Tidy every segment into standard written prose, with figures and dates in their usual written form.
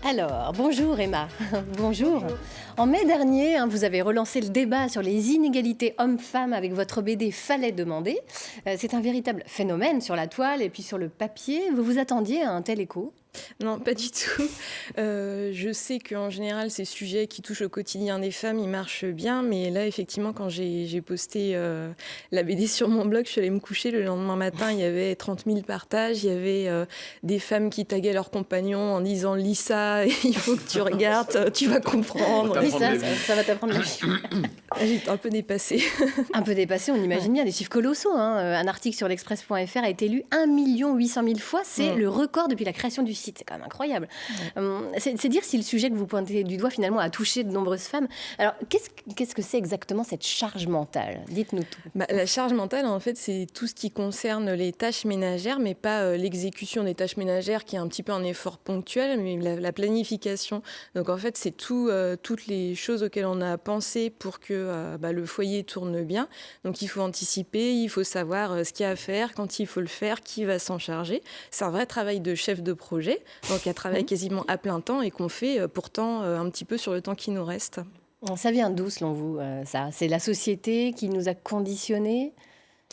Alors, bonjour Emma. Bonjour. En mai dernier, vous avez relancé le débat sur les inégalités hommes-femmes avec votre BD Fallait demander. C'est un véritable phénomène sur la toile et puis sur le papier. Vous vous attendiez à un tel écho ? Non, pas du tout. Je sais qu'en général, ces sujets qui touchent au quotidien des femmes, ils marchent bien. Mais là, effectivement, quand j'ai posté la BD sur mon blog, je suis allée me coucher. Le lendemain matin, il y avait 30 000 partages. Il y avait des femmes qui taguaient leurs compagnons en disant « Lis ça, il faut que tu regardes, tu vas comprendre. » Oui, ça va t'apprendre la vie. J'étais un peu dépassée. Un peu dépassée, on imagine bien. Des chiffres colossaux. Un article sur l'Express.fr a été lu 1 800 000 fois. C'est le record depuis la création du site. C'est quand même incroyable. C'est dire si le sujet que vous pointez du doigt, finalement, a touché de nombreuses femmes. Alors, qu'est-ce que c'est exactement cette charge mentale ? Dites-nous tout. La charge mentale, en fait, c'est tout ce qui concerne les tâches ménagères, mais pas l'exécution des tâches ménagères, qui est un petit peu un effort ponctuel, mais la planification. Donc, en fait, c'est toutes les choses auxquelles on a pensé pour que le foyer tourne bien. Donc, il faut anticiper, il faut savoir ce qu'il y a à faire, quand il faut le faire, qui va s'en charger. C'est un vrai travail de chef de projet. Donc, un travail quasiment à plein temps et qu'on fait pourtant un petit peu sur le temps qui nous reste. Ça vient d'où, selon vous, ça ? C'est la société qui nous a conditionnés ?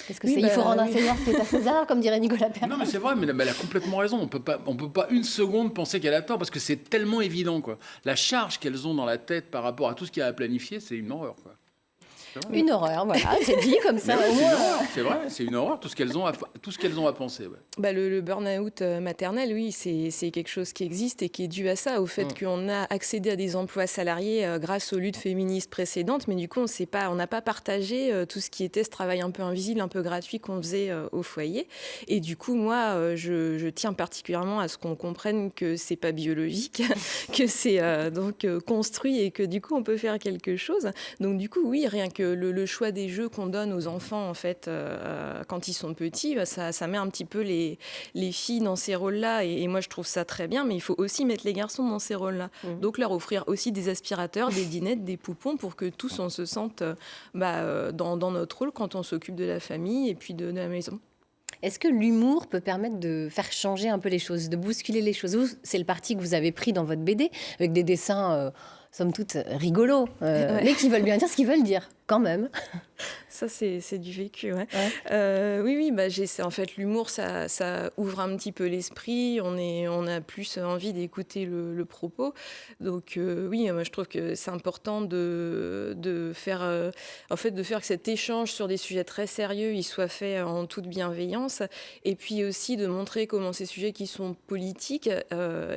Qu'est-ce que c'est ? Il faut rendre un Seigneur ce qui est à César, comme dirait Nicolas Perrin. Non, mais c'est vrai, mais elle a complètement raison. On peut pas une seconde penser qu'elle a tort, parce que c'est tellement évident, quoi. La charge qu'elles ont dans la tête par rapport à tout ce qu'il y a à planifier, c'est une horreur, quoi. Une horreur, voilà, c'est dit comme ça. C'est vrai, c'est une horreur, tout ce qu'elles ont à penser. Ouais. Le burn-out maternel, oui, c'est quelque chose qui existe et qui est dû à ça, au fait qu'on a accédé à des emplois salariés grâce aux luttes féministes précédentes, mais du coup, on n'a pas partagé tout ce qui était ce travail un peu invisible, un peu gratuit qu'on faisait au foyer. Et du coup, moi, je tiens particulièrement à ce qu'on comprenne que c'est pas biologique, que c'est construit et que du coup, on peut faire quelque chose. Donc du coup, oui, rien que le choix des jeux qu'on donne aux enfants en fait quand ils sont petits, ça met un petit peu les filles dans ces rôles-là et moi je trouve ça très bien, mais il faut aussi mettre les garçons dans ces rôles-là. Donc leur offrir aussi des aspirateurs, des dinettes, des poupons pour que tous on se sente dans notre rôle quand on s'occupe de la famille et puis de la maison. Est-ce que l'humour peut permettre de faire changer un peu les choses, de bousculer les choses ? C'est le parti que vous avez pris dans votre BD avec des dessins somme toute rigolos, mais qui veulent bien dire ce qu'ils veulent dire, quand même. Ça, c'est du vécu, ouais. Oui, en fait, l'humour, ça ouvre un petit peu l'esprit, on a plus envie d'écouter le propos. Donc, oui, moi, je trouve que c'est important de faire que cet échange sur des sujets très sérieux, il soit fait en toute bienveillance. Et puis aussi de montrer comment ces sujets qui sont politiques,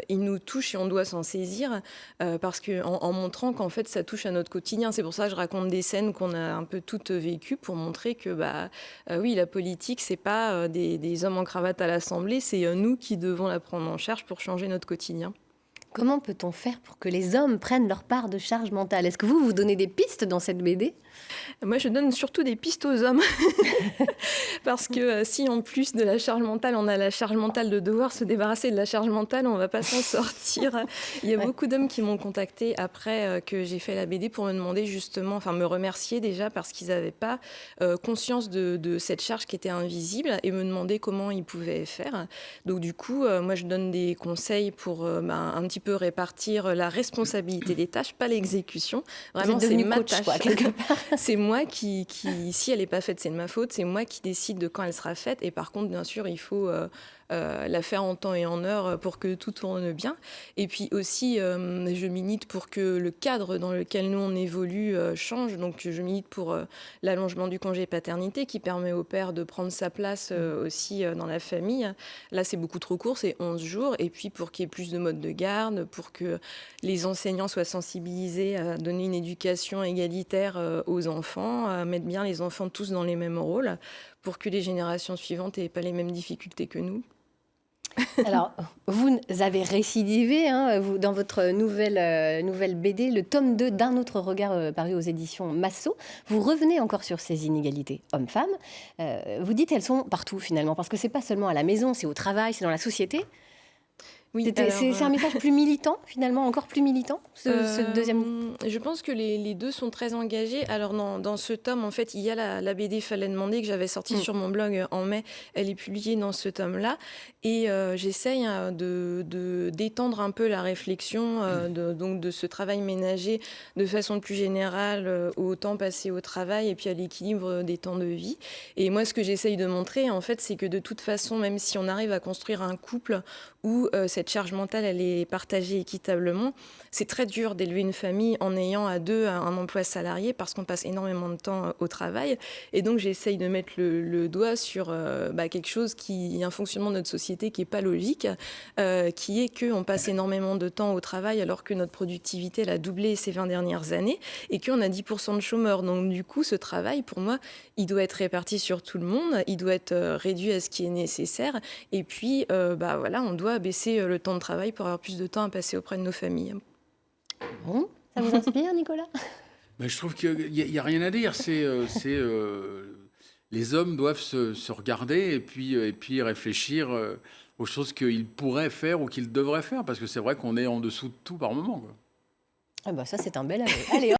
ils nous touchent et on doit s'en saisir, parce qu'en montrant qu'en fait, ça touche à notre quotidien. C'est pour ça que je raconte des scènes qu'on a un peu toutes vécues pour montrer que oui, la politique, c'est pas des hommes en cravate à l'Assemblée, c'est nous qui devons la prendre en charge pour changer notre quotidien. Comment peut-on faire pour que les hommes prennent leur part de charge mentale ? Est-ce que vous donnez des pistes dans cette BD ? Moi, je donne surtout des pistes aux hommes. Parce que si, en plus de la charge mentale, on a la charge mentale de devoir se débarrasser de la charge mentale, on ne va pas s'en sortir. Il y a beaucoup d'hommes qui m'ont contacté après que j'ai fait la BD pour me demander justement, me remercier déjà parce qu'ils n'avaient pas conscience de cette charge qui était invisible et me demander comment ils pouvaient faire. Donc du coup, moi, je donne des conseils pour un petit peu répartir la responsabilité des tâches, pas l'exécution. Vraiment, c'est ma tâche. Quelque part. C'est moi qui, si elle n'est pas faite, c'est de ma faute. C'est moi qui décide de quand elle sera faite. Et par contre, bien sûr, il faut la faire en temps et en heure pour que tout tourne bien. Et puis aussi, je milite pour que le cadre dans lequel nous, on évolue change. Donc, je milite pour l'allongement du congé paternité qui permet au père de prendre sa place aussi dans la famille. Là, c'est beaucoup trop court, c'est 11 jours. Et puis, pour qu'il y ait plus de modes de garde, pour que les enseignants soient sensibilisés à donner une éducation égalitaire aux enfants, mettre bien les enfants tous dans les mêmes rôles pour que les générations suivantes n'aient pas les mêmes difficultés que nous. Alors, vous avez récidivé dans votre nouvelle BD, le tome 2 d'Un autre regard paru aux éditions Massot. Vous revenez encore sur ces inégalités hommes-femmes. Vous dites qu'elles sont partout finalement, parce que ce n'est pas seulement à la maison, c'est au travail, c'est dans la société. Oui, C'est un message plus militant, finalement, encore plus militant, ce deuxième. Je pense que les deux sont très engagés. Alors, dans ce tome, en fait, il y a la BD Fallait demander que j'avais sortie sur mon blog en mai. Elle est publiée dans ce tome-là. Et j'essaye d'étendre un peu la réflexion donc de ce travail ménager de façon plus générale au temps passé au travail et puis à l'équilibre des temps de vie. Et moi, ce que j'essaye de montrer, en fait, c'est que de toute façon, même si on arrive à construire un couple où cette charge mentale, elle est partagée équitablement, c'est très dur d'élever une famille en ayant à deux un emploi salarié parce qu'on passe énormément de temps au travail. Et donc, j'essaye de mettre le doigt sur quelque chose qui est un fonctionnement de notre société qui n'est pas logique, qui est qu'on passe énormément de temps au travail alors que notre productivité elle a doublé ces 20 dernières années et qu'on a 10% de chômeurs. Donc, du coup, ce travail, pour moi, il doit être réparti sur tout le monde, il doit être réduit à ce qui est nécessaire. Et puis, voilà, on doit baisser le temps de travail pour avoir plus de temps à passer auprès de nos familles. Bon, ça vous inspire, Nicolas? Je trouve qu'il n'y a rien à dire. Les hommes doivent se regarder et puis réfléchir aux choses qu'ils pourraient faire ou qu'ils devraient faire. Parce que c'est vrai qu'on est en dessous de tout par moment, quoi. Ah bah ça, c'est un bel aveu. Allez,